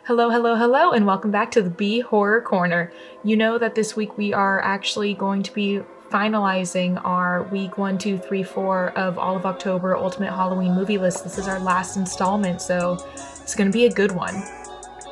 Hello, hello, hello, and welcome back to the B Horror Corner. You know that this week we are actually going to be finalizing our week 1, 2, 3, 4 of all of October Ultimate Halloween movie list. This is our last installment, so it's going to be a good one.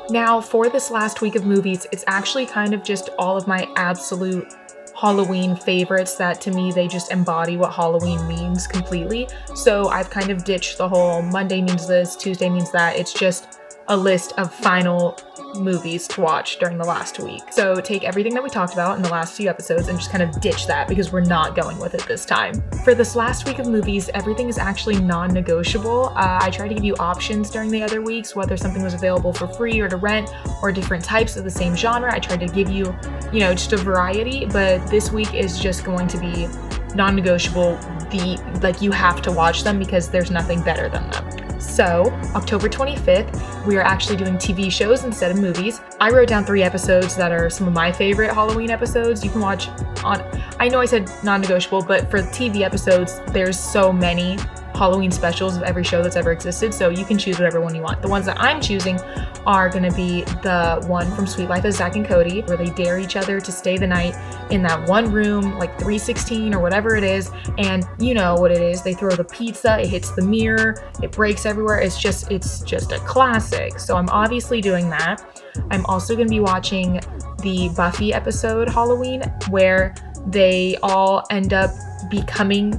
Now, for this last week of movies, it's actually kind of just all of my absolute Halloween favorites that to me they just embody what Halloween means completely. So I've kind of ditched the whole Monday means this, Tuesday means that. It's just a list of final movies to watch during the last week. So take everything that we talked about in the last few episodes and just kind of ditch that because we're not going with it this time. For this last week of movies, everything is actually non-negotiable. I tried to give you options during the other weeks, whether something was available for free or to rent or different types of the same genre. I tried to give you, just a variety, but this week is just going to be non-negotiable. You have to watch them because there's nothing better than them. So, October 25th, we are actually doing TV shows instead of movies. I wrote down 3 episodes that are some of my favorite Halloween episodes. You can watch on, I know I said non-negotiable, but for TV episodes, there's so many Halloween specials of every show that's ever existed, so you can choose whatever one you want. The ones that I'm choosing are going to be the one from Sweet Life of Zack and Cody, where they dare each other to stay the night in that one room, like 316 or whatever it is, and you know what it is. They throw the pizza, it hits the mirror, it breaks everywhere. It's just a classic. So I'm obviously doing that. I'm also going to be watching the Buffy episode Halloween, where they all end up becoming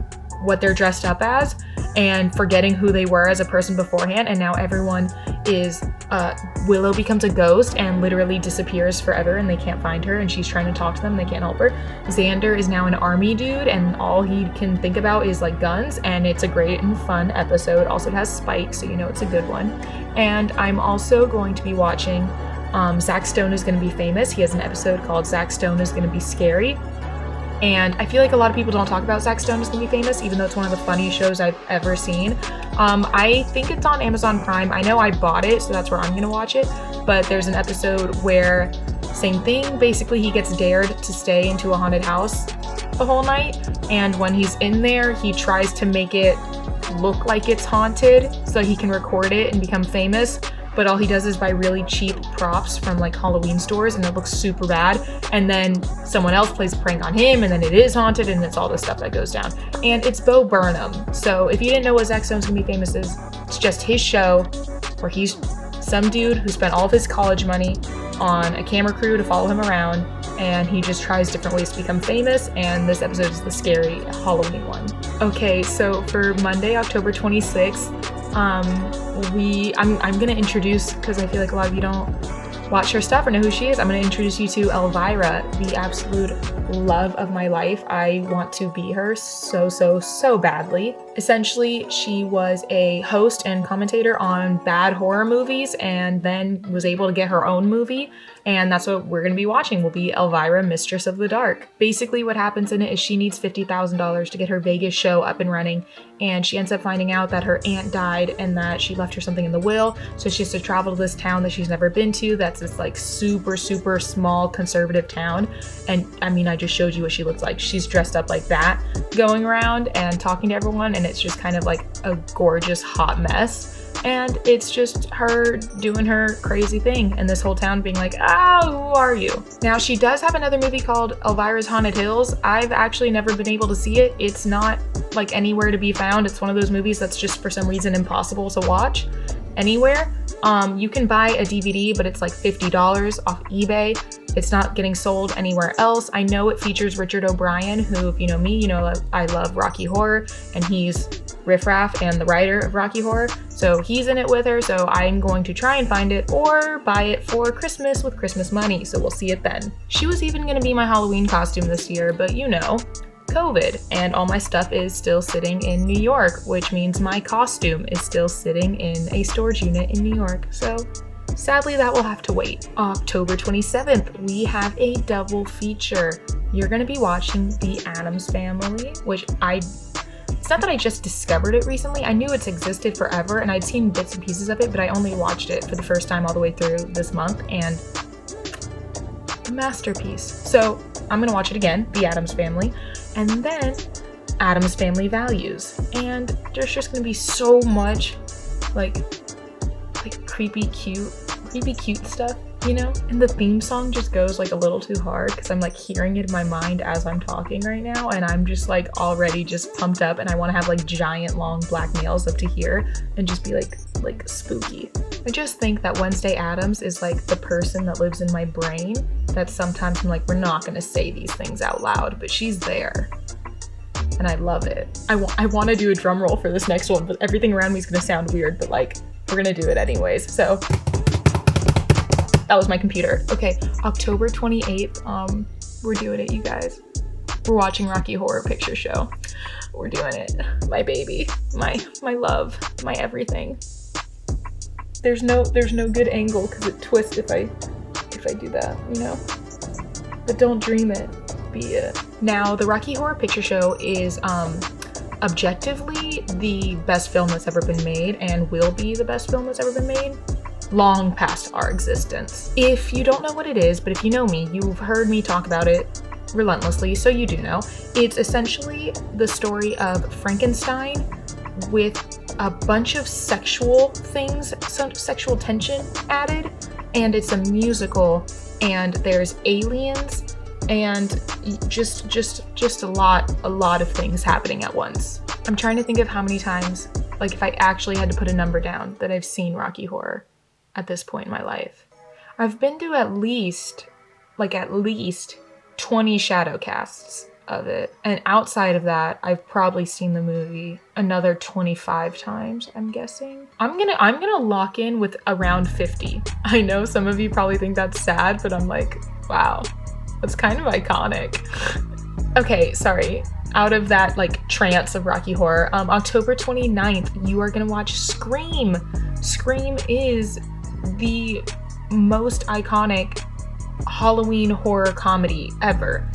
what they're dressed up as and forgetting who they were as a person beforehand, and now everyone is Willow becomes a ghost and literally disappears forever and they can't find her, and she's trying to talk to them, they can't help her. Xander is now an army dude and all he can think about is like guns, and it's a great and fun episode. Also, it has Spike, so you know it's a good one. And I'm also going to be watching Zack Stone is going to be famous. He has an episode called Zack Stone is going to be scary. And I feel like a lot of people don't talk about Zack Stone is Gonna Be Famous, even though it's one of the funniest shows I've ever seen. I think it's on Amazon Prime. I know I bought it, so that's where I'm gonna watch it. But there's an episode where, same thing, basically he gets dared to stay into a haunted house the whole night. And when he's in there, he tries to make it look like it's haunted so he can record it and become famous. But all he does is buy really cheap props from like Halloween stores, and it looks super bad. And then someone else plays a prank on him, and then it is haunted, and it's all this stuff that goes down. And it's Bo Burnham. So if you didn't know what Zack Stone's Gonna Be Famous is, it's just his show where he's some dude who spent all of his college money on a camera crew to follow him around, and he just tries different ways to become famous, and this episode is the scary Halloween one. Okay, so for Monday, October 26th, I'm gonna introduce, because I feel like a lot of you don't watch her stuff or know who she is, I'm gonna introduce you to Elvira, the absolute love of my life. I want to be her so badly. Essentially, she was a host and commentator on bad horror movies and then was able to get her own movie, and that's what we're going to be watching. Will be Elvira, Mistress of the Dark. Basically what happens in it is she needs $50,000 to get her Vegas show up and running, and she ends up finding out that her aunt died and that she left her something in the will, so she has to travel to this town that she's never been to, that's this like super small conservative town. And I mean, I just showed you what she looks like. She's dressed up like that, going around and talking to everyone, and it's just kind of like a gorgeous hot mess. And it's just her doing her crazy thing, and this whole town being like, who are you? Now, she does have another movie called Elvira's Haunted Hills. I've actually never been able to see it. It's not like anywhere to be found. It's one of those movies that's just for some reason impossible to watch anywhere. You can buy a DVD, but it's like $50 off eBay. It's not getting sold anywhere else. I know it features Richard O'Brien, who, if you know me, you know I love Rocky Horror, and he's Riff Raff and the writer of Rocky Horror. So he's in it with her, so I'm going to try and find it or buy it for Christmas with Christmas money, so we'll see it then. She was even going to be my Halloween costume this year, but COVID, and all my stuff is still sitting in New York, which means my costume is still sitting in a storage unit in New York. So sadly, that will have to wait. October 27th, we have a double feature. You're going to be watching The Addams Family, which it's not that I just discovered it recently. I knew it's existed forever, and I'd seen bits and pieces of it, but I only watched it for the first time all the way through this month, and a masterpiece. So I'm going to watch it again, The Addams Family, and then Addams Family Values. And there's just going to be so much like creepy, cute creepy cute stuff, you know? And the theme song just goes like a little too hard because I'm like hearing it in my mind as I'm talking right now, and I'm just like already just pumped up, and I want to have like giant long black nails up to here and just be like spooky. I just think that Wednesday Addams is like the person that lives in my brain that sometimes I'm like, we're not gonna say these things out loud, but she's there. And I love it. I want to do a drum roll for this next one, but everything around me is gonna sound weird, but like, we're gonna do it anyways. So that was my computer. Okay, October 28th, we're doing it, you guys. We're watching Rocky Horror Picture Show. We're doing it. My baby, my love, my everything. There's no good angle because it twists if I do that, you know? But don't dream it, be it. Now, the Rocky Horror Picture Show is objectively the best film that's ever been made and will be the best film that's ever been made long past our existence. If you don't know what it is, but if you know me, you've heard me talk about it relentlessly, so you do know. It's essentially the story of Frankenstein with a bunch of sexual things, some sexual tension added, and it's a musical, and there's aliens, and just a lot of things happening at once. I'm trying to think of how many times, like if I actually had to put a number down, that I've seen Rocky Horror at this point in my life. I've been to at least 20 shadow casts of it. And outside of that, I've probably seen the movie another 25 times, I'm guessing. I'm gonna lock in with around 50. I know some of you probably think that's sad, but I'm like, wow, that's kind of iconic. Okay, sorry. Out of that like trance of Rocky Horror, October 29th, you are gonna watch Scream. Scream is the most iconic Halloween horror comedy ever.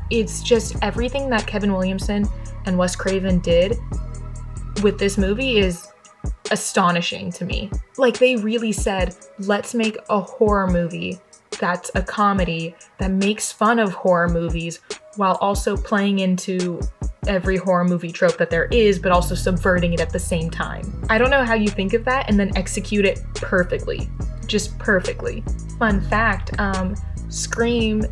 It's just everything that Kevin Williamson and Wes Craven did with this movie is astonishing to me. Like, they really said, let's make a horror movie that's a comedy that makes fun of horror movies while also playing into every horror movie trope that there is, but also subverting it at the same time. I don't know how you think of that and then execute it perfectly. Just perfectly. Fun fact, Scream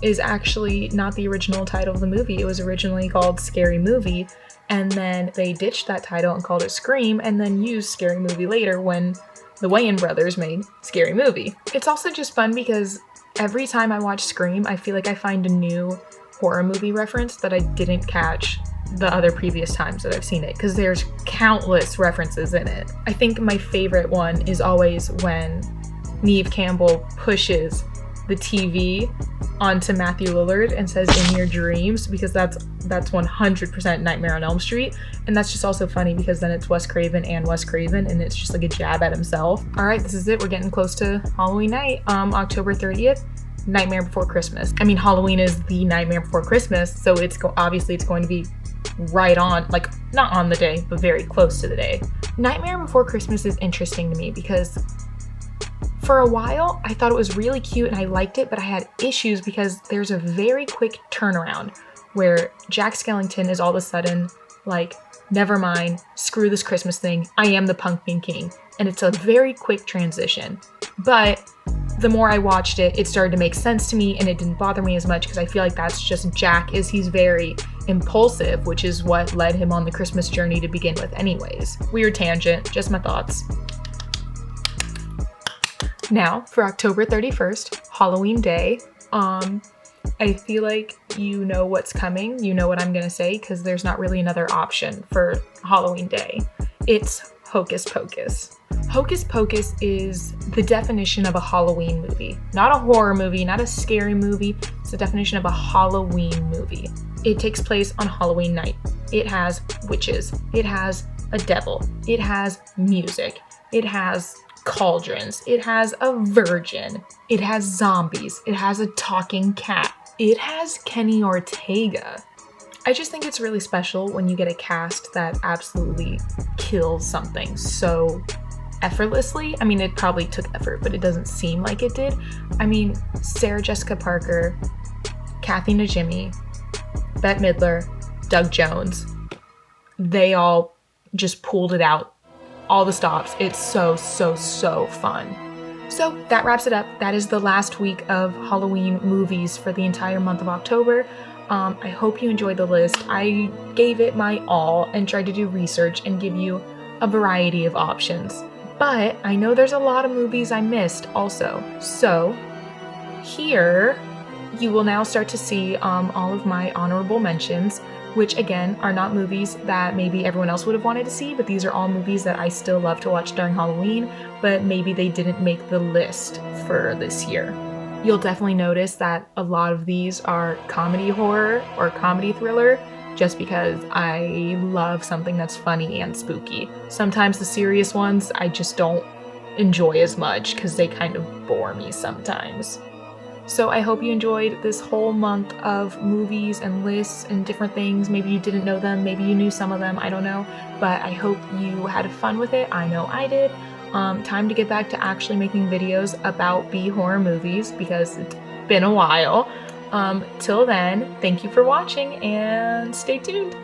is actually not the original title of the movie. It was originally called Scary Movie, and then they ditched that title and called it Scream, and then used Scary Movie later when the Wayans brothers made Scary Movie. It's also just fun because every time I watch Scream, I feel like I find a new horror movie reference that I didn't catch the other previous times that I've seen it, because there's countless references in it. I think my favorite one is always when Neve Campbell pushes the TV onto Matthew Lillard and says "in your dreams," because that's 100% Nightmare on Elm Street, and that's just also funny because then it's Wes Craven, and it's just like a jab at himself. All right, this is it. We're getting close to Halloween night. October 30th, Nightmare Before Christmas. I mean, Halloween is the Nightmare Before Christmas, so obviously it's going to be right on, like not on the day, but very close to the day. Nightmare Before Christmas is interesting to me because for a while, I thought it was really cute and I liked it, but I had issues because there's a very quick turnaround where Jack Skellington is all of a sudden like, never mind, screw this Christmas thing, I am the Pumpkin King. And it's a very quick transition. But the more I watched it, it started to make sense to me and it didn't bother me as much because I feel like that's just Jack, he's very impulsive, which is what led him on the Christmas journey to begin with anyways. Weird tangent, just my thoughts. Now, for October 31st, Halloween Day, I feel like you know what's coming. You know what I'm gonna say because there's not really another option for Halloween Day. It's Hocus Pocus. Hocus Pocus is the definition of a Halloween movie. Not a horror movie, not a scary movie. It's the definition of a Halloween movie. It takes place on Halloween night. It has witches. It has a devil. It has music. It has cauldrons. It has a virgin. It has zombies. It has a talking cat. It has Kenny Ortega. I just think it's really special when you get a cast that absolutely kills something so effortlessly. I mean, it probably took effort, but it doesn't seem like it did. I mean, Sarah Jessica Parker, Kathy Najimy, Bette Midler, Doug Jones, they all just pulled it out. All the stops. It's so fun. So that wraps it up. That is the last week of Halloween movies for the entire month of October. I hope you enjoyed the list. I gave it my all and tried to do research and give you a variety of options. But I know there's a lot of movies I missed also. So here you will now start to see all of my honorable mentions, which again are not movies that maybe everyone else would have wanted to see, but these are all movies that I still love to watch during Halloween, but maybe they didn't make the list for this year. You'll definitely notice that a lot of these are comedy horror or comedy thriller, just because I love something that's funny and spooky. Sometimes the serious ones I just don't enjoy as much because they kind of bore me sometimes. So I hope you enjoyed this whole month of movies and lists and different things. Maybe you didn't know them, maybe you knew some of them, I don't know. But I hope you had fun with it. I know I did. Time to get back to actually making videos about B horror movies because it's been a while. Till then, thank you for watching and stay tuned.